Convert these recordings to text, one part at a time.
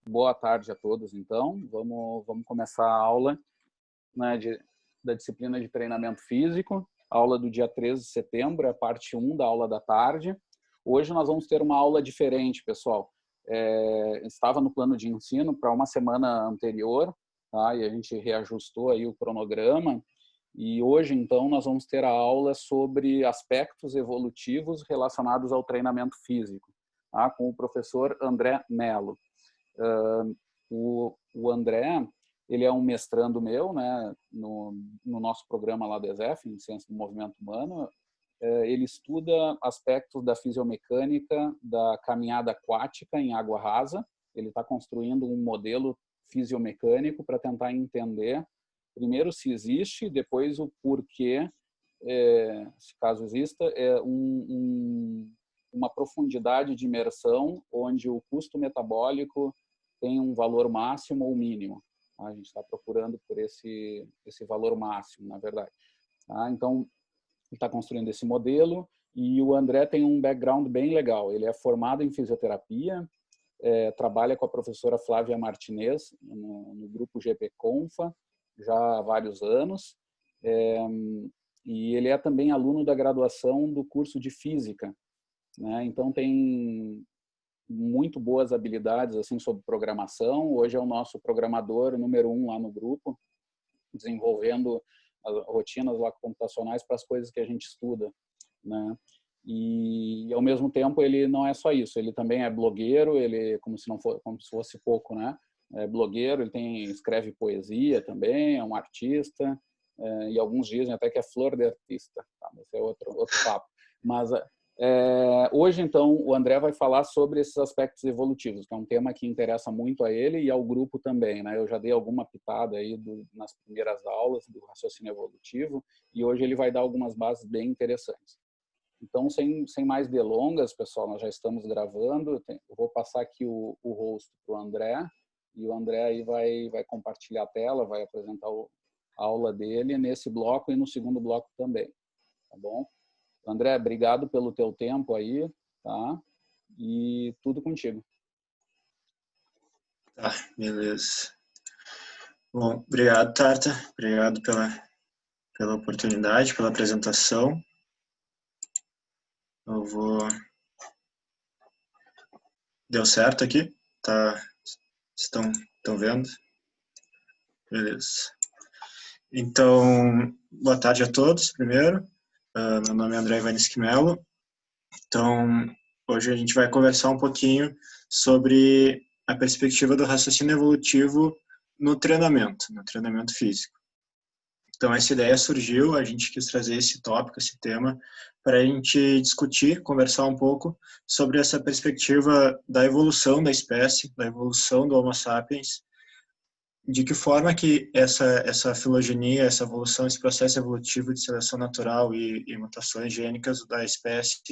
Boa tarde a todos, então. Vamos começar a aula, né, da disciplina de treinamento físico, aula do dia 13 de setembro, é a parte 1 da aula da tarde. Hoje nós vamos ter uma aula diferente, pessoal. Estava no plano de ensino para uma semana anterior, tá? E a gente reajustou aí o cronograma. E hoje, então, nós vamos ter a aula sobre aspectos evolutivos relacionados ao treinamento físico, tá? Com o professor André Mello. O André, ele é um mestrando meu, né, no nosso programa lá do ESEF, em Ciência do Movimento Humano. Ele estuda aspectos da fisiomecânica da caminhada aquática em água rasa. Ele está construindo um modelo fisiomecânico para tentar entender, primeiro, se existe, depois o porquê, se caso exista, uma profundidade de imersão onde o custo metabólico tem um valor máximo ou mínimo. A gente está procurando por esse valor máximo, na verdade. Então, ele está construindo esse modelo e o André tem um background bem legal. Ele é formado em fisioterapia, trabalha com a professora Flávia Martinez no grupo GP Confa já há vários anos, e ele é também aluno da graduação do curso de Física, né? Então tem muito boas habilidades assim sobre programação. Hoje é o nosso programador número 1 lá no grupo, desenvolvendo as rotinas lá computacionais para as coisas que a gente estuda, né? E ao mesmo tempo ele não é só isso, ele também é blogueiro, ele como se fosse pouco, né? É blogueiro, ele escreve poesia também, é um artista, e alguns dizem até que é flor de artista, tá? Esse é outro papo. Mas hoje, então, o André vai falar sobre esses aspectos evolutivos, que é um tema que interessa muito a ele e ao grupo também, né? Eu já dei alguma pitada aí nas primeiras aulas do raciocínio evolutivo e hoje ele vai dar algumas bases bem interessantes. Então, sem mais delongas, pessoal, nós já estamos gravando. Eu vou passar aqui o host para o André e o André aí vai compartilhar a tela, vai apresentar a aula dele nesse bloco e no segundo bloco também, tá bom? André, obrigado pelo teu tempo aí, tá? E tudo contigo. Tá, beleza. Bom, obrigado, Tarta. Obrigado pela oportunidade, pela apresentação. Deu certo aqui? Tá? Estão vendo? Beleza. Então, boa tarde a todos, primeiro. Meu nome é André Ivanisque Mello. Então, hoje a gente vai conversar um pouquinho sobre a perspectiva do raciocínio evolutivo no treinamento físico. Então, essa ideia surgiu, a gente quis trazer esse tópico, esse tema, para a gente discutir, conversar um pouco sobre essa perspectiva da evolução da espécie, da evolução do Homo sapiens, de que forma que essa filogenia, essa evolução, esse processo evolutivo de seleção natural e mutações gênicas da espécie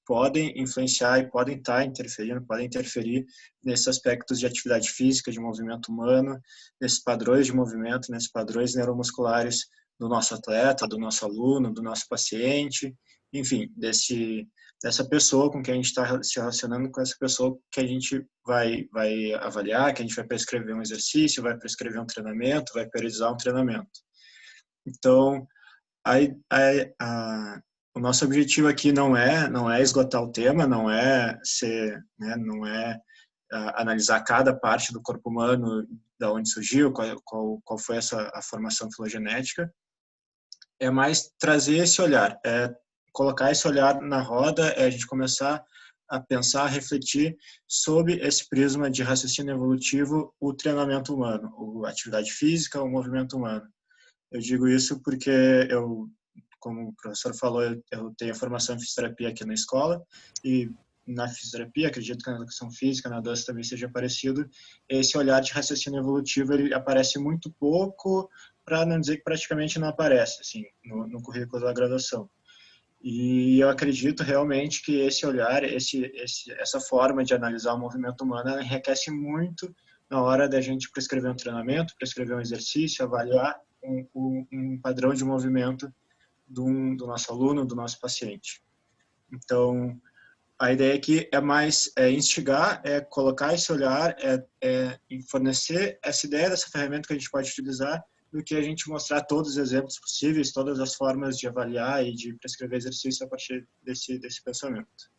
podem influenciar e podem estar interferindo, podem interferir nesses aspectos de atividade física, de movimento humano, nesses padrões de movimento, nesses padrões neuromusculares do nosso atleta, do nosso aluno, do nosso paciente, enfim, dessa pessoa com quem a gente está se relacionando, com essa pessoa que a gente vai avaliar, que a gente vai prescrever um exercício, vai prescrever um treinamento, vai periodizar um treinamento. Então, o nosso objetivo aqui não é esgotar o tema, não é analisar cada parte do corpo humano, da onde surgiu, qual foi a formação filogenética, é mais trazer esse olhar, colocar esse olhar na roda, a gente começar a pensar, a refletir sobre esse prisma de raciocínio evolutivo, o treinamento humano, a atividade física, o movimento humano. Eu digo isso porque como o professor falou, eu tenho a formação em fisioterapia aqui na escola e na fisioterapia, acredito que na educação física, na dança também seja parecido, esse olhar de raciocínio evolutivo ele aparece muito pouco, para não dizer que praticamente não aparece assim, no currículo da graduação. E eu acredito realmente que esse olhar, essa forma de analisar o movimento humano enriquece muito na hora da gente prescrever um treinamento, prescrever um exercício, avaliar um padrão de movimento do nosso aluno, do nosso paciente. Então, a ideia aqui é mais instigar, é colocar esse olhar, é fornecer essa ideia dessa ferramenta que a gente pode utilizar, do que a gente mostrar todos os exemplos possíveis, todas as formas de avaliar e de prescrever exercício a partir desse pensamento.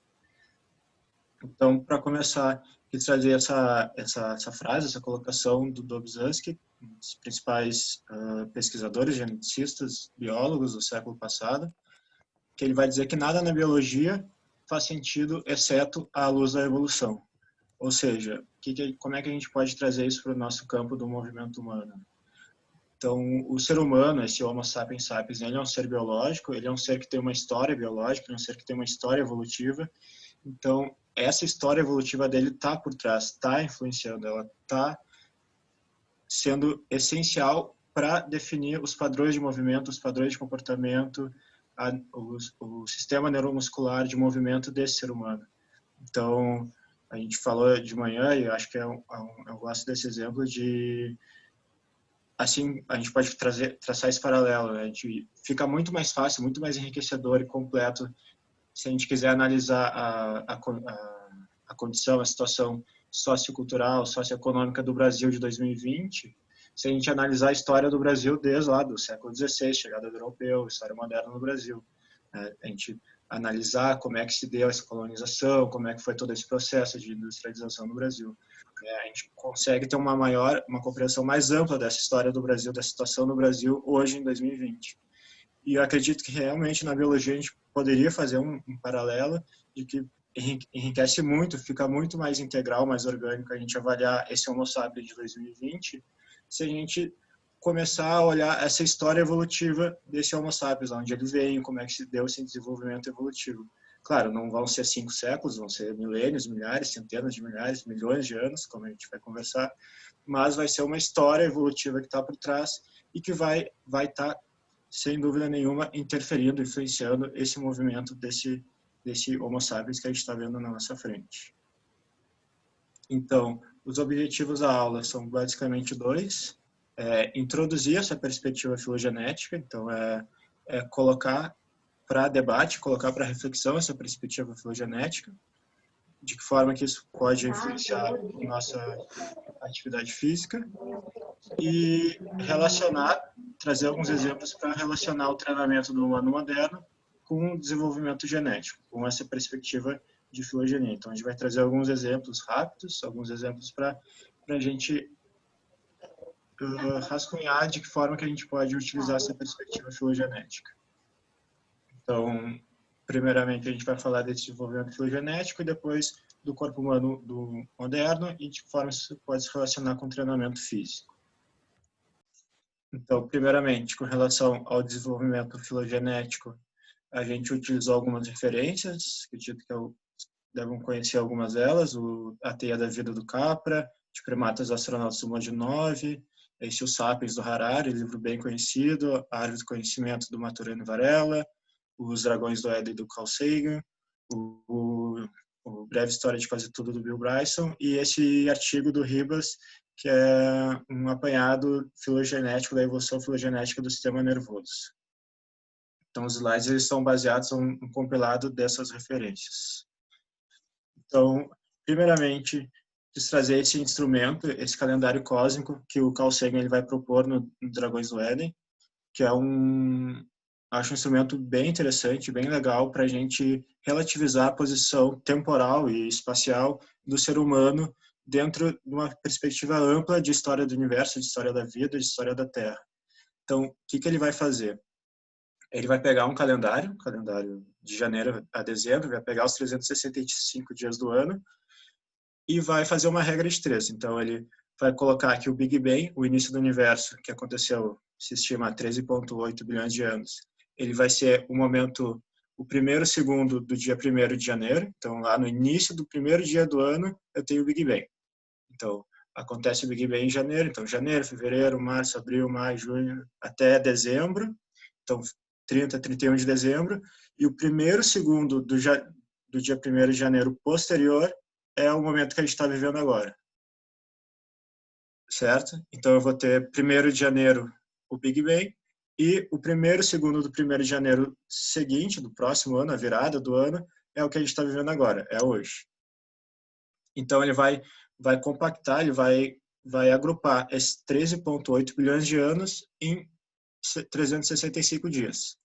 Então, para começar, quis trazer essa frase, essa colocação do Dobzhansky, um dos principais pesquisadores, geneticistas, biólogos do século passado, que ele vai dizer que nada na biologia faz sentido, exceto à luz da evolução. Ou seja, como é que a gente pode trazer isso para o nosso campo do movimento humano? Então, o ser humano, esse Homo sapiens sapiens, ele é um ser biológico, ele é um ser que tem uma história biológica, ele é um ser que tem uma história evolutiva. Então, essa história evolutiva dele está por trás, está influenciando, ela está sendo essencial para definir os padrões de movimento, os padrões de comportamento, o sistema neuromuscular de movimento desse ser humano. Então, a gente falou de manhã, e eu acho que eu gosto desse exemplo de, assim, a gente pode traçar esse paralelo, né? A gente fica muito mais fácil, muito mais enriquecedor e completo se a gente quiser analisar a condição, a situação sociocultural, socioeconômica do Brasil de 2020, se a gente analisar a história do Brasil desde lá do século XVI, chegada do europeu, história moderna no Brasil. A gente analisar como é que se deu essa colonização, como é que foi todo esse processo de industrialização no Brasil. A gente consegue ter uma compreensão mais ampla dessa história do Brasil, da situação do Brasil hoje em 2020. E eu acredito que realmente na biologia a gente poderia fazer um paralelo de que enriquece muito, fica muito mais integral, mais orgânico a gente avaliar esse Homo sapiens de 2020, se a gente começar a olhar essa história evolutiva desse Homo sapiens, onde ele veio, como é que se deu esse desenvolvimento evolutivo. Claro, não vão ser 5 séculos, vão ser milênios, milhares, centenas de milhares, milhões de anos, como a gente vai conversar, mas vai ser uma história evolutiva que está por trás e que vai estar, sem dúvida nenhuma, interferindo, influenciando esse movimento desse Homo sapiens que a gente está vendo na nossa frente. Então, os objetivos da aula são basicamente 2. Introduzir essa perspectiva filogenética, então colocar para debate, colocar para reflexão essa perspectiva filogenética, de que forma que isso pode influenciar a nossa atividade física, e trazer alguns exemplos para relacionar o treinamento do humano moderno com o desenvolvimento genético, com essa perspectiva de filogenia. Então, a gente vai trazer alguns exemplos rápidos, alguns exemplos para a gente rascunhar de que forma que a gente pode utilizar essa perspectiva filogenética. Então, primeiramente, a gente vai falar desse desenvolvimento filogenético e depois do corpo humano do moderno e de que forma isso pode se relacionar com o treinamento físico. Então, primeiramente, com relação ao desenvolvimento filogenético, a gente utilizou algumas referências, acredito que devem conhecer algumas delas, A Teia da Vida do Capra, de Primatas Astronautas do Modianov, esse O Sapiens do Harari, livro bem conhecido, A Árvore do Conhecimento do Maturana Varela, Os Dragões do Éden do Carl Sagan, o Breve História de Quase Tudo do Bill Bryson, e esse artigo do Ribas, que é um apanhado filogenético da evolução filogenética do sistema nervoso. Então, os slides eles são baseados em um compilado dessas referências. Então, primeiramente, quis trazer esse instrumento, esse calendário cósmico que o Carl Sagan ele vai propor no Dragões do Éden, que é acho um instrumento bem interessante, bem legal para a gente relativizar a posição temporal e espacial do ser humano dentro de uma perspectiva ampla de história do universo, de história da vida, de história da Terra. Então, o que ele vai fazer? Ele vai pegar um calendário de janeiro a dezembro, vai pegar os 365 dias do ano e vai fazer uma regra de 3. Então, ele vai colocar aqui o Big Bang, o início do universo, que aconteceu, se estima, há 13,8 bilhões de anos. Ele vai ser o primeiro segundo do dia 1º de janeiro. Então, lá no início do primeiro dia do ano, eu tenho o Big Bang. Então, acontece o Big Bang em janeiro. Então, janeiro, fevereiro, março, abril, maio, junho, até dezembro. Então, 30, 31 de dezembro. E o primeiro segundo do dia 1º de janeiro posterior é o momento que a gente está vivendo agora. Certo? Então, eu vou ter 1º de janeiro o Big Bang e o primeiro segundo do 1º de janeiro seguinte, do próximo ano, a virada do ano, é o que a gente está vivendo agora, é hoje. Então, ele vai compactar, ele vai agrupar esses 13,8 bilhões de anos em 365 dias.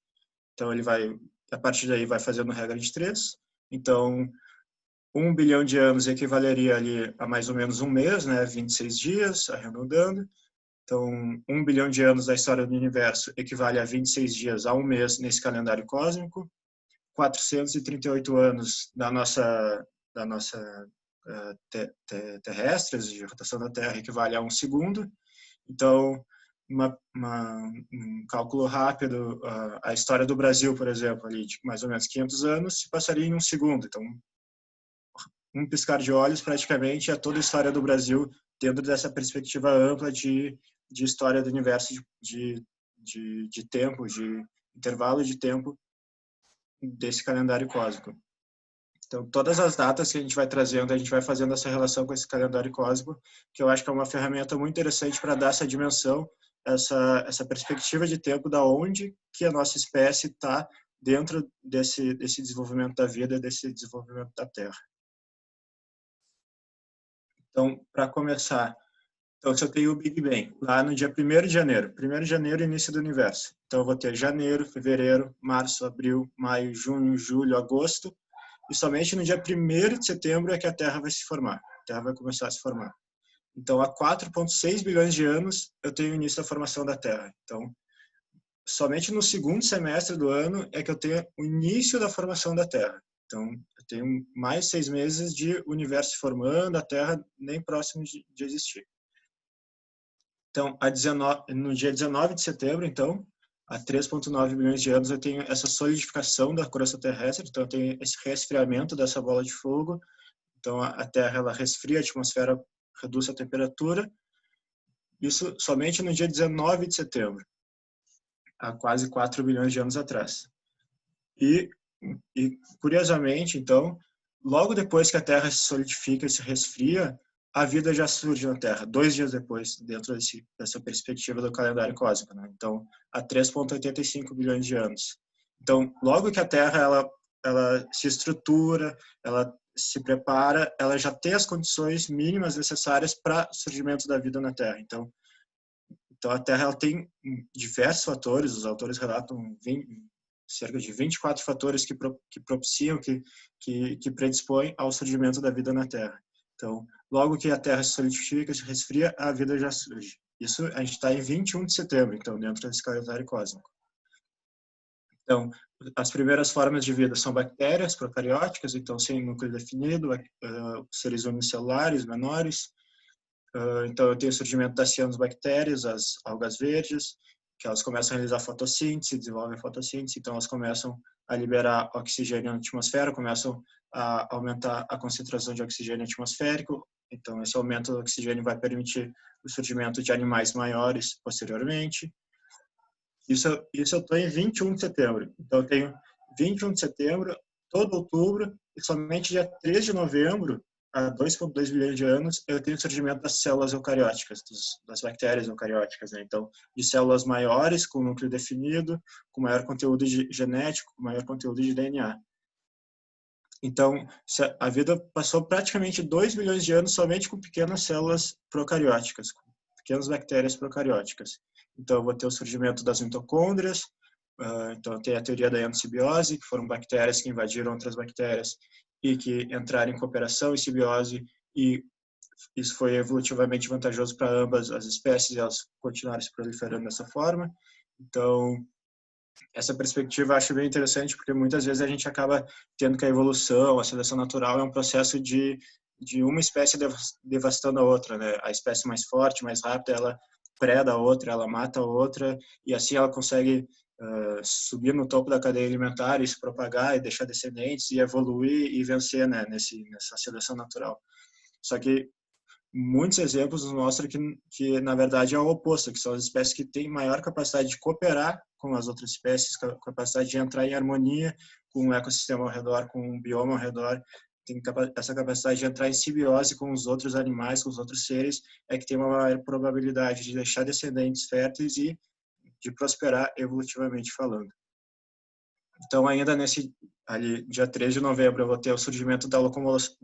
Então, ele vai, a partir daí, vai fazendo regra de 3. Então, 1 bilhão de anos equivaleria ali a mais ou menos um mês, né? 26 dias, arredondando. Então, 1 bilhão de anos da história do universo equivale a 26 dias a um mês nesse calendário cósmico. 438 anos da nossa terrestres de rotação da Terra equivale a um segundo. Então, um cálculo rápido, a história do Brasil, por exemplo, ali de mais ou menos 500 anos, se passaria em um segundo. Então, um piscar de olhos, praticamente, é toda a história do Brasil dentro dessa perspectiva ampla de história do universo, de tempo, de intervalo de tempo desse calendário cósmico. Então, todas as datas que a gente vai trazendo, a gente vai fazendo essa relação com esse calendário cósmico, que eu acho que é uma ferramenta muito interessante para dar essa dimensão, essa perspectiva de tempo da onde que a nossa espécie está dentro desse desenvolvimento da vida, desse desenvolvimento da Terra. Então, para começar, então, se eu tenho o Big Bang, lá no dia 1º de janeiro, 1º de janeiro, início do universo. Então, eu vou ter janeiro, fevereiro, março, abril, maio, junho, julho, agosto, e somente no dia 1º de setembro é que a Terra vai se formar. A Terra vai começar a se formar. Então, há 4,6 bilhões de anos, eu tenho o início da formação da Terra. Então, somente no segundo semestre do ano é que eu tenho o início da formação da Terra. Então, eu tenho mais 6 meses de universo se formando, a Terra nem próximo de existir. Então, no dia 19 de setembro, então, há 3,9 bilhões de anos, eu tenho essa solidificação da crosta terrestre, então eu tenho esse resfriamento dessa bola de fogo. Então, a Terra ela resfria, a atmosfera reduz a temperatura. Isso somente no dia 19 de setembro, há quase 4 bilhões de anos atrás. E curiosamente, então, logo depois que a Terra se solidifica e se resfria, a vida já surge na Terra, 2 dias depois, dentro dessa perspectiva do calendário cósmico. Né? Então, há 3,85 bilhões de anos. Então, logo que a Terra ela se estrutura, ela se prepara, ela já tem as condições mínimas necessárias para o surgimento da vida na Terra. Então a Terra ela tem diversos fatores, os autores relatam cerca de 24 fatores que propiciam, que predispõem ao surgimento da vida na Terra. Então, logo que a Terra se solidifica, se resfria, a vida já surge. Isso a gente está em 21 de setembro, então, dentro desse calendário cósmico. Então, as primeiras formas de vida são bactérias procarióticas, então, sem núcleo definido, seres unicelulares, menores. Então, eu tenho o surgimento das cianobactérias, as algas verdes, que elas começam a realizar fotossíntese, desenvolvem fotossíntese, então elas começam a liberar oxigênio na atmosfera, começam a aumentar a concentração de oxigênio atmosférico, então esse aumento do oxigênio vai permitir o surgimento de animais maiores posteriormente. Isso eu estou em 21 de setembro, então eu tenho 21 de setembro, todo outubro, e somente dia 3 de novembro, há 2,2 bilhões de anos, eu tenho o surgimento das células eucarióticas, das bactérias eucarióticas. Né? Então, de células maiores, com núcleo definido, com maior conteúdo genético, com maior conteúdo de DNA. Então, a vida passou praticamente 2 bilhões de anos somente com pequenas células procarióticas, com pequenas bactérias procarióticas. Então, eu vou ter o surgimento das mitocôndrias, então tem a teoria da endossibiose, que foram bactérias que invadiram outras bactérias e que entraram em cooperação e simbiose, e isso foi evolutivamente vantajoso para ambas as espécies, e elas continuaram se proliferando dessa forma. Então, essa perspectiva eu acho bem interessante, porque muitas vezes a gente acaba tendo que a evolução, a seleção natural é um processo de uma espécie devastando a outra, né? A espécie mais forte, mais rápida, ela preda a outra, ela mata a outra, e assim ela consegue subir no topo da cadeia alimentar e se propagar e deixar descendentes e evoluir e vencer, né, nessa seleção natural. Só que muitos exemplos nos mostram que na verdade é o oposto, que são as espécies que têm maior capacidade de cooperar com as outras espécies, capacidade de entrar em harmonia com o ecossistema ao redor, com o bioma ao redor, tem essa capacidade de entrar em simbiose com os outros animais, com os outros seres, é que tem uma maior probabilidade de deixar descendentes férteis e de prosperar evolutivamente falando. Então, ainda ali, dia 3 de novembro, eu vou ter o surgimento da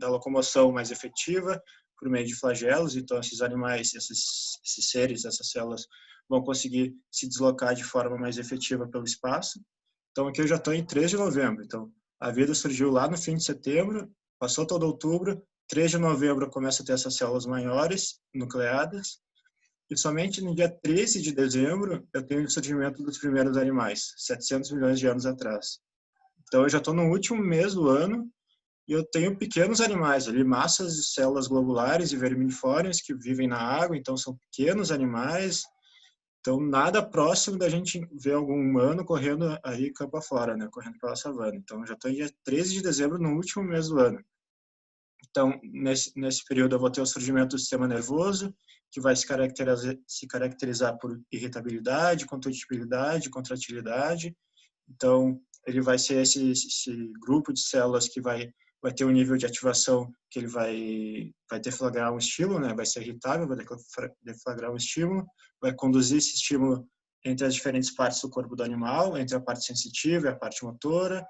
locomoção mais efetiva por meio de flagelos. Então, esses animais, esses seres, essas células vão conseguir se deslocar de forma mais efetiva pelo espaço. Então, aqui eu já estou em 3 de novembro. Então, a vida surgiu lá no fim de setembro, passou todo outubro, 3 de novembro começa a ter essas células maiores, nucleadas, e somente no dia 13 de dezembro eu tenho o surgimento dos primeiros animais, 700 milhões de anos atrás. Então, eu já estou no último mês do ano e eu tenho pequenos animais ali, massas de células globulares e verminifórias que vivem na água, então são pequenos animais. Então, nada próximo da gente ver algum humano correndo aí campo afora, né? Correndo pela savana. Então, já estou em dia 13 de dezembro, no último mês do ano. Então, nesse período, eu vou ter o surgimento do sistema nervoso, que vai se caracterizar por irritabilidade, contutibilidade, contratilidade. Então, ele vai ser esse grupo de células que vai ter um nível de ativação que ele vai deflagrar um estímulo, né? Vai ser irritável, vai deflagrar um estímulo, vai conduzir esse estímulo entre as diferentes partes do corpo do animal, entre a parte sensitiva e a parte motora,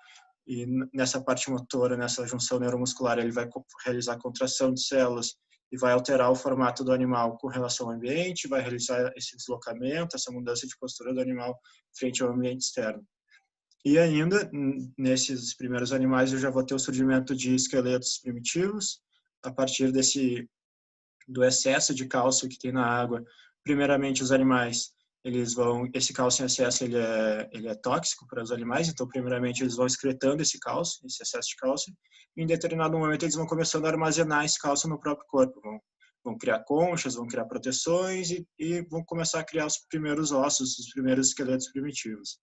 e nessa parte motora, nessa junção neuromuscular, ele vai realizar contração de células e vai alterar o formato do animal com relação ao ambiente, vai realizar esse deslocamento, essa mudança de postura do animal frente ao ambiente externo. E ainda, nesses primeiros animais, eu já vou ter o surgimento de esqueletos primitivos, a partir do excesso de cálcio que tem na água. Primeiramente, os animais, esse cálcio em excesso, ele é tóxico para os animais, então, primeiramente, eles vão excretando esse cálcio, esse excesso de cálcio, e em determinado momento, eles vão começando a armazenar esse cálcio no próprio corpo, vão criar conchas, vão criar proteções e vão começar a criar os primeiros ossos, os primeiros esqueletos primitivos.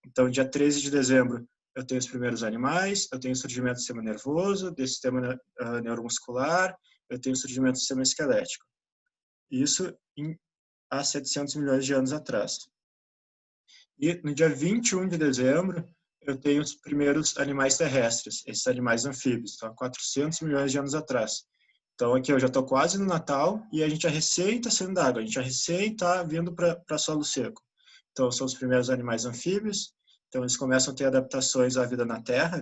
Então, dia 13 de dezembro, eu tenho os primeiros animais, eu tenho o surgimento do sistema nervoso, do sistema neuromuscular, eu tenho o surgimento do sistema esquelético. Isso há 700 milhões de anos atrás. E no dia 21 de dezembro, eu tenho os primeiros animais terrestres, esses animais anfíbios, então, há 400 milhões de anos atrás. Então, aqui eu já estou quase no Natal e a gente já recém está saindo da água, a gente já recém está vindo para solo seco. Então, são os primeiros animais anfíbios. Então, eles começam a ter adaptações à vida na Terra,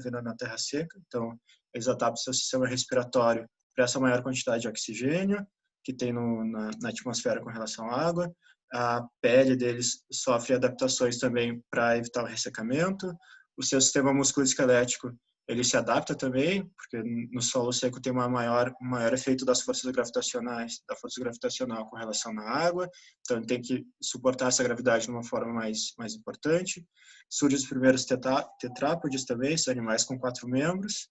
seca. Então, eles adaptam seu sistema respiratório para essa maior quantidade de oxigênio que tem na atmosfera com relação à água. A pele deles sofre adaptações também para evitar o ressecamento. O seu sistema musculoesquelético, ele se adapta também, porque no solo seco tem um maior efeito das forças gravitacionais, da força gravitacional com relação à água, então ele tem que suportar essa gravidade de uma forma mais importante. Surgem os primeiros tetrápodes também, são animais com 4 membros.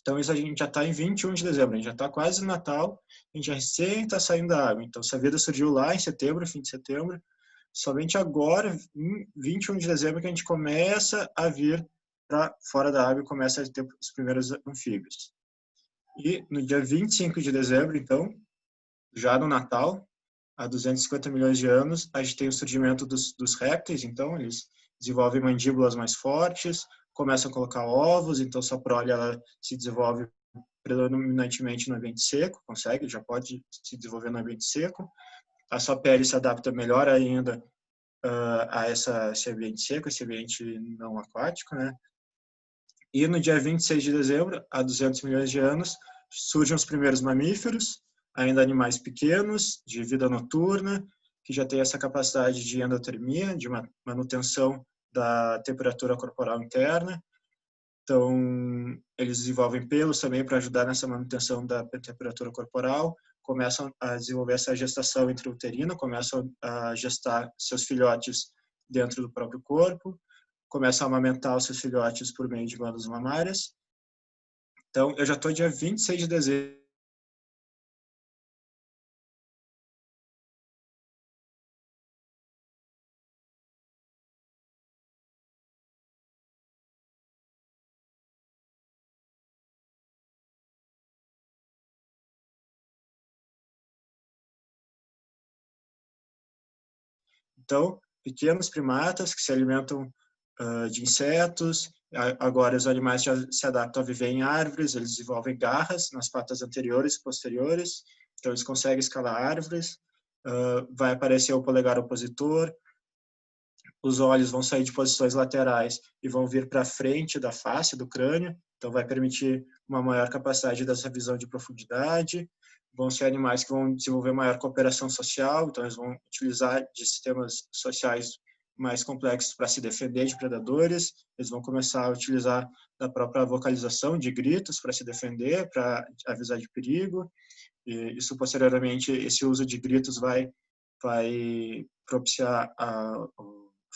Então isso a gente já está em 21 de dezembro, a gente já está quase no Natal, a gente já recém está saindo da água. Então se a vida surgiu lá em setembro, fim de setembro, somente agora, em 21 de dezembro, que a gente começa a vir para fora da água e começa a ter os primeiros anfíbios. E no dia 25 de dezembro, então, já no Natal, há 250 milhões de anos, a gente tem o surgimento dos répteis, então eles desenvolvem mandíbulas mais fortes, começam a colocar ovos, então sua prole ela se desenvolve predominantemente no ambiente seco, já pode se desenvolver no ambiente seco. A sua pele se adapta melhor ainda a esse ambiente seco, esse ambiente não aquático, né? E no dia 26 de dezembro, há 200 milhões de anos, surgem os primeiros mamíferos, ainda animais pequenos, de vida noturna, que já têm essa capacidade de endotermia, de manutenção da temperatura corporal interna. Então, eles desenvolvem pelos também para ajudar nessa manutenção da temperatura corporal, começam a desenvolver essa gestação intrauterina, começam a gestar seus filhotes dentro do próprio corpo, começam a amamentar os seus filhotes por meio de glândulas mamárias. Então, eu já estou dia 26 de dezembro. Então, pequenos primatas que se alimentam de insetos. Agora, os animais já se adaptam a viver em árvores, eles desenvolvem garras nas patas anteriores e posteriores, então eles conseguem escalar árvores. Vai aparecer o polegar opositor. os olhos vão sair de posições laterais e vão vir para frente da face do crânio, então vai permitir uma maior capacidade dessa visão de profundidade. Vão ser animais que vão desenvolver maior cooperação social, então eles vão utilizar de sistemas sociais mais complexos para se defender de predadores, eles vão começar a utilizar da própria vocalização de gritos para se defender, para avisar de perigo, e isso posteriormente, esse uso de gritos vai propiciar a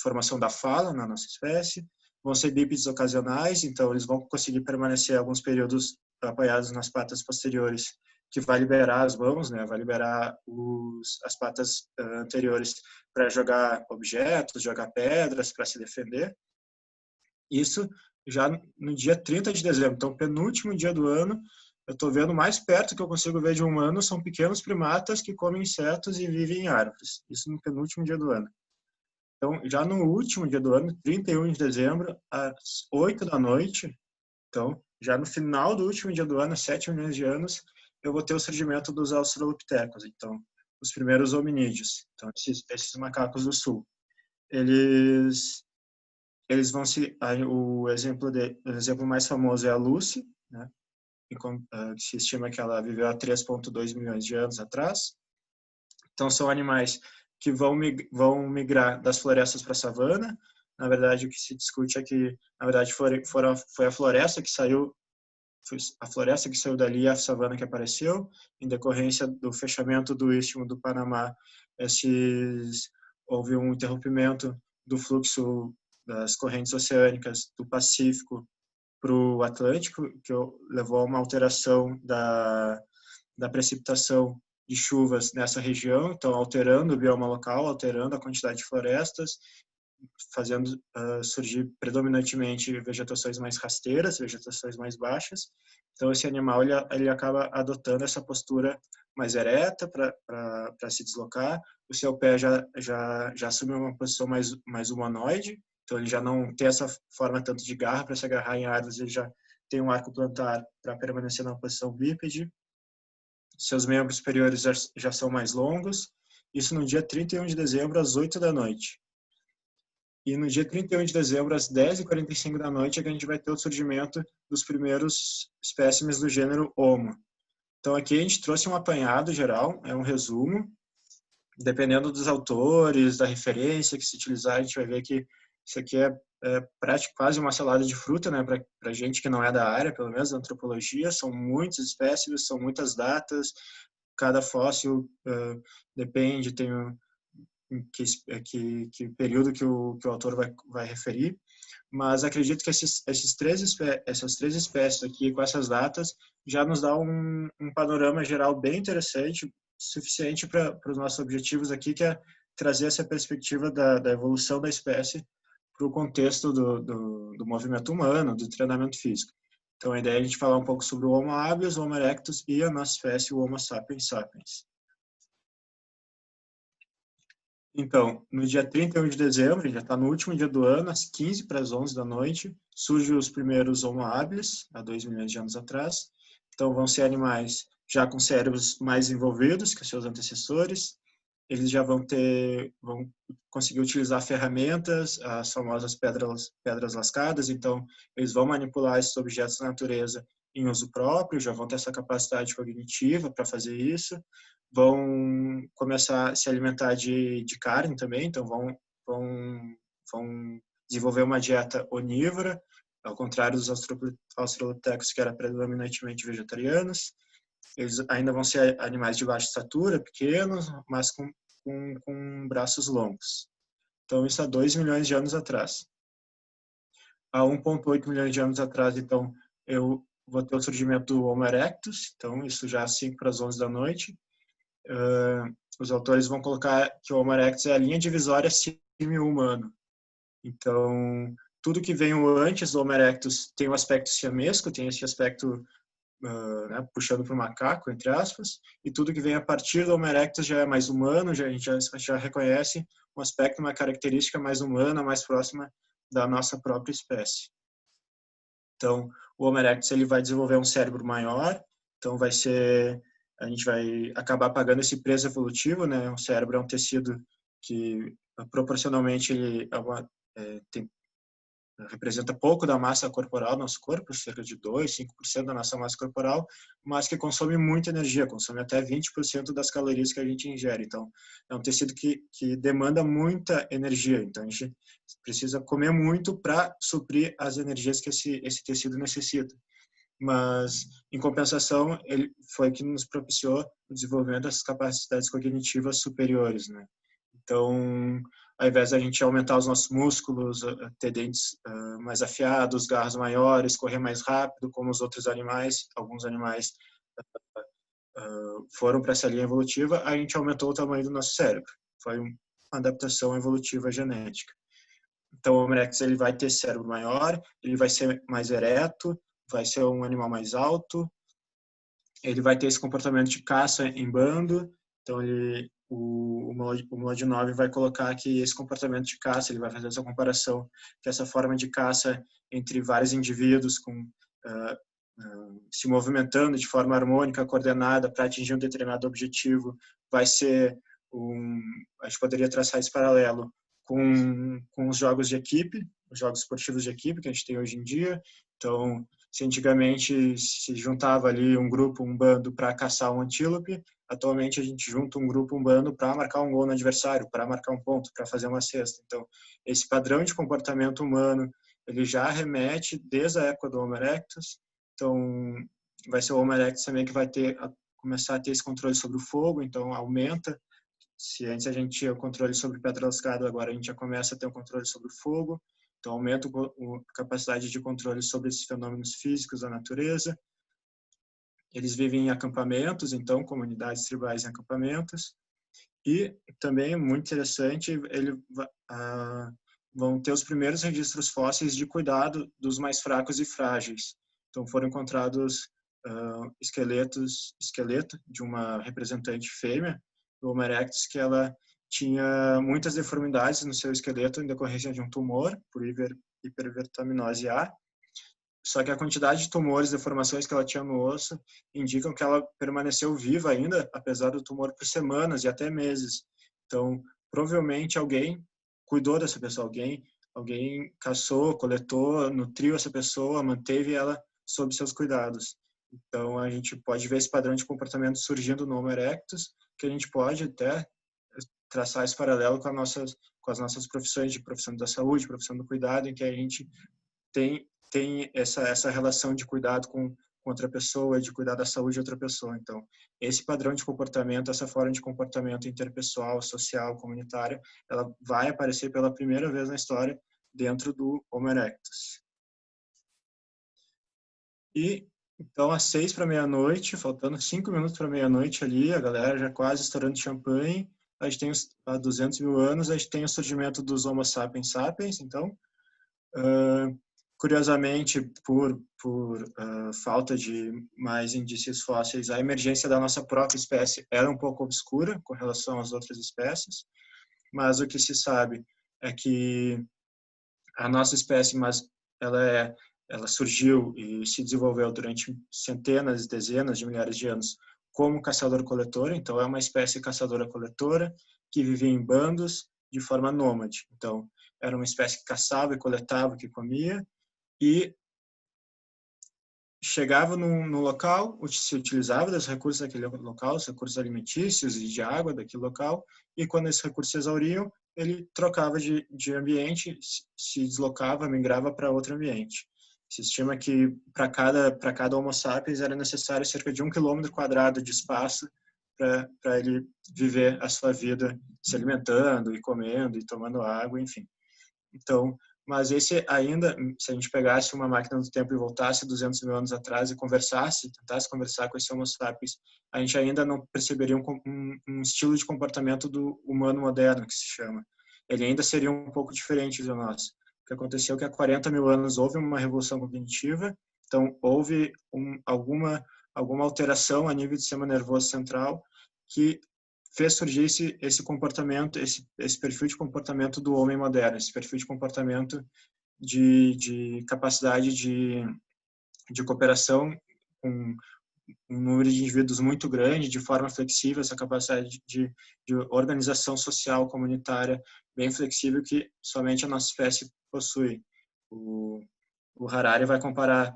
formação da fala na nossa espécie. Vão ser bípedes ocasionais, então eles vão conseguir permanecer alguns períodos apoiados nas patas posteriores, que vai liberar as mãos, né? Vai liberar as patas anteriores para jogar objetos, jogar pedras, para se defender. Isso já no dia 30 de dezembro, então penúltimo dia do ano. Eu estou vendo mais perto que eu consigo ver de um humano são pequenos primatas que comem insetos e vivem em árvores. Isso no penúltimo dia do ano. Então, já no último dia do ano, 31 de dezembro, às 8 da noite, então, já no final do último dia do ano, 7 milhões de anos, eu vou ter o surgimento dos australopithecus, então, os primeiros hominídeos. Então, esses macacos do sul. Eles vão se... O exemplo mais famoso é a Lucy, né? Que se estima que ela viveu há 3,2 milhões de anos atrás. Então, são animais que vão migrar das florestas para a savana. Na verdade, o que se discute é que, na verdade, foi a floresta que saiu, dali, a savana que apareceu, em decorrência do fechamento do Istmo do Panamá. Houve um interrompimento do fluxo das correntes oceânicas do Pacífico para o Atlântico, que levou a uma alteração da precipitação de chuvas nessa região, então alterando o bioma local, alterando a quantidade de florestas, fazendo surgir predominantemente vegetações mais rasteiras, vegetações mais baixas. Então esse animal ele acaba adotando essa postura mais ereta para se deslocar. O seu pé já assume uma posição mais humanoide, então ele já não tem essa forma tanto de garra para se agarrar em árvores, ele já tem um arco plantar para permanecer na posição bípede. Seus membros superiores já são mais longos. Isso no dia 31 de dezembro, às 8 da noite. E no dia 31 de dezembro, às 10h45 da noite, é que a gente vai ter o surgimento dos primeiros espécimes do gênero Homo. Então aqui a gente trouxe um apanhado geral, é um resumo. Dependendo dos autores, da referência que se utilizar, a gente vai ver que isso aqui é quase uma salada de fruta, né, para gente que não é da área, pelo menos da antropologia. São muitas espécies, são muitas datas. Cada fóssil depende, tem que período que o autor vai referir. Mas acredito que essas três espécies aqui, com essas datas, já nos dá um panorama geral bem interessante, suficiente para os nossos objetivos aqui, que é trazer essa perspectiva da evolução da espécie para o contexto do movimento humano, do treinamento físico. Então, a ideia é a gente falar um pouco sobre o Homo habilis, o Homo erectus e a nossa espécie, o Homo sapiens sapiens. Então, no dia 31 de dezembro, já está no último dia do ano, às 15 para as 11 da noite, surgem os primeiros Homo habilis, há 2 milhões de anos atrás. Então, vão ser animais já com cérebros mais desenvolvidos que os seus antecessores. Eles já vão conseguir utilizar ferramentas, as famosas pedras lascadas. Então, eles vão manipular esses objetos da natureza em uso próprio, já vão ter essa capacidade cognitiva para fazer isso. Vão começar a se alimentar de carne também, então vão desenvolver uma dieta onívora, ao contrário dos australopithecus, que eram predominantemente vegetarianos. Eles ainda vão ser animais de baixa estatura, pequenos, mas com braços longos. Então, isso há 2 milhões de anos atrás. Há 1,8 milhões de anos atrás, então, eu vou ter o surgimento do Homo erectus, então, isso já às 5 para as 11 da noite. Os autores vão colocar que o Homo erectus é a linha divisória símio-humano. Então, tudo que vem antes do Homo erectus tem um aspecto siamesco, tem esse aspecto puxando para o macaco, entre aspas, e tudo que vem a partir do Homo erectus já é mais humano, a gente já reconhece um aspecto, uma característica mais humana, mais próxima da nossa própria espécie. Então, o Homo erectus ele vai desenvolver um cérebro maior, então a gente vai acabar pagando esse preço evolutivo, né? O cérebro é um tecido que proporcionalmente ele representa pouco da massa corporal do nosso corpo, cerca de 2, 5% da nossa massa corporal, mas que consome muita energia, consome até 20% das calorias que a gente ingere. Então, é um tecido que demanda muita energia. Então, a gente precisa comer muito para suprir as energias que esse tecido necessita. Mas, em compensação, ele foi que nos propiciou o desenvolvimento dessas capacidades cognitivas superiores, né? Então, ao invés da gente aumentar os nossos músculos, ter dentes mais afiados, garras maiores, correr mais rápido, como os outros animais, alguns animais foram para essa linha evolutiva, a gente aumentou o tamanho do nosso cérebro. Foi uma adaptação evolutiva genética. Então, o Homo erectus ele vai ter cérebro maior, ele vai ser mais ereto, vai ser um animal mais alto, ele vai ter esse comportamento de caça em bando. Então, o Mlodinov vai colocar que esse comportamento de caça, ele vai fazer essa comparação, que essa forma de caça entre vários indivíduos se movimentando de forma harmônica, coordenada para atingir um determinado objetivo, vai ser a gente poderia traçar esse paralelo com os jogos de equipe, os jogos esportivos de equipe que a gente tem hoje em dia. Então, se antigamente se juntava ali um grupo, um bando para caçar um antílope, atualmente a gente junta um grupo, um bando para marcar um gol no adversário, para marcar um ponto, para fazer uma cesta. Então, esse padrão de comportamento humano, ele já remete desde a época do Homo erectus. Então, vai ser o Homo erectus também que vai começar a ter esse controle sobre o fogo, então aumenta. Se antes a gente tinha o controle sobre pedra lascada, agora a gente já começa a ter um controle sobre o fogo. Então, aumenta a capacidade de controle sobre esses fenômenos físicos da natureza. Eles vivem em acampamentos, então, comunidades tribais em acampamentos. E também, muito interessante, vão ter os primeiros registros fósseis de cuidado dos mais fracos e frágeis. Então, foram encontrados esqueleto de uma representante fêmea do Homo erectus, que ela tinha muitas deformidades no seu esqueleto em decorrência de um tumor, por hipervitaminose A. Só que a quantidade de tumores, deformações que ela tinha no osso, indicam que ela permaneceu viva ainda, apesar do tumor, por semanas e até meses. Então, provavelmente alguém cuidou dessa pessoa, alguém caçou, coletou, nutriu essa pessoa, manteve ela sob seus cuidados. Então, a gente pode ver esse padrão de comportamento surgindo no Homo erectus, que a gente pode até traçar esse paralelo com as nossas profissões, de profissão da saúde, profissão do cuidado, em que a gente tem essa relação de cuidado com outra pessoa, de cuidar da saúde de outra pessoa. Então, esse padrão de comportamento, essa forma de comportamento interpessoal, social, comunitária, ela vai aparecer pela primeira vez na história dentro do Homo erectus. E, então, às 6 para meia-noite, faltando 5 minutos para meia-noite ali, a galera já quase estourando champanhe, a gente tem há 200 mil anos, a gente tem o surgimento dos Homo sapiens sapiens, então, curiosamente, por falta de mais indícios fósseis, a emergência da nossa própria espécie era um pouco obscura com relação às outras espécies, mas o que se sabe é que a nossa espécie, ela surgiu e se desenvolveu durante centenas, dezenas de milhares de anos como caçador-coletor. Então, é uma espécie caçadora-coletora que vivia em bandos de forma nômade. Então, era uma espécie que caçava e coletava, que comia, e chegava no local, se utilizava dos recursos daquele local, os recursos alimentícios e de água daquele local, e quando esses recursos se exauriam, ele trocava de ambiente, se deslocava, migrava para outro ambiente. Se estima que para cada Homo sapiens era necessário cerca de 1 km² de espaço para ele viver a sua vida se alimentando e comendo e tomando água, enfim. Então, mas esse ainda, se a gente pegasse uma máquina do tempo e voltasse 200 mil anos atrás e tentasse conversar com esse Homo sapiens, a gente ainda não perceberia um estilo de comportamento do humano moderno, que se chama. Ele ainda seria um pouco diferente do nosso. O que aconteceu é que há 40 mil anos houve uma revolução cognitiva, então houve alguma alteração a nível do sistema nervoso central que fez surgir esse comportamento, esse perfil de comportamento do homem moderno, esse perfil de comportamento de capacidade de cooperação com um número de indivíduos muito grande, de forma flexível, essa capacidade de organização social comunitária bem flexível que somente a nossa espécie possui. O Harari vai comparar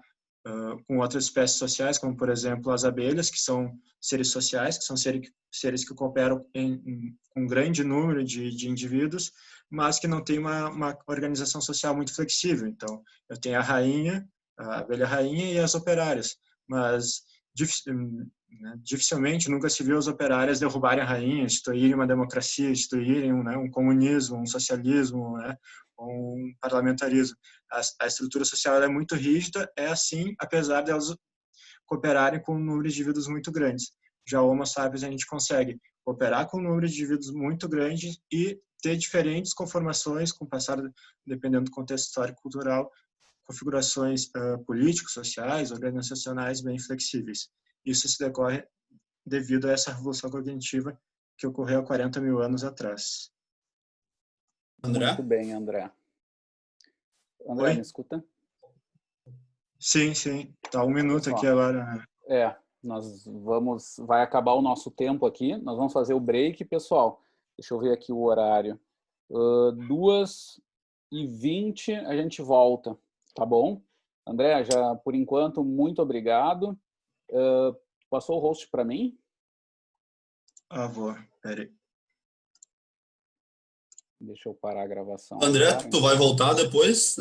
com outras espécies sociais, como, por exemplo, as abelhas, que são seres sociais, que são seres que cooperam em um grande número de indivíduos, mas que não tem uma organização social muito flexível. Então, eu tenho a rainha, a abelha rainha e as operárias, mas dificilmente nunca se viu as operárias derrubarem a rainha, instituírem uma democracia, instituírem um comunismo, um socialismo, né, um parlamentarismo. A estrutura social é muito rígida, é assim, apesar de elas cooperarem com um número de indivíduos muito grandes. Já o Homo sapiens a gente consegue cooperar com um número de indivíduos muito grande e ter diferentes conformações, com o passar, dependendo do contexto histórico e cultural, configurações políticos, sociais, organizacionais bem flexíveis. Isso se decorre devido a essa revolução cognitiva que ocorreu há 40 mil anos atrás. André? Muito bem, André. André, Oi? me escuta? Sim, sim. Tá 1 minuto aqui agora. Vai acabar o nosso tempo aqui. Nós vamos fazer o break, pessoal. Deixa eu ver aqui o horário. 2h20 a gente volta, tá bom? André, já por enquanto, muito obrigado. Passou o host para mim? Vou. Peraí. Deixa eu parar a gravação. André, agora, tu vai voltar depois?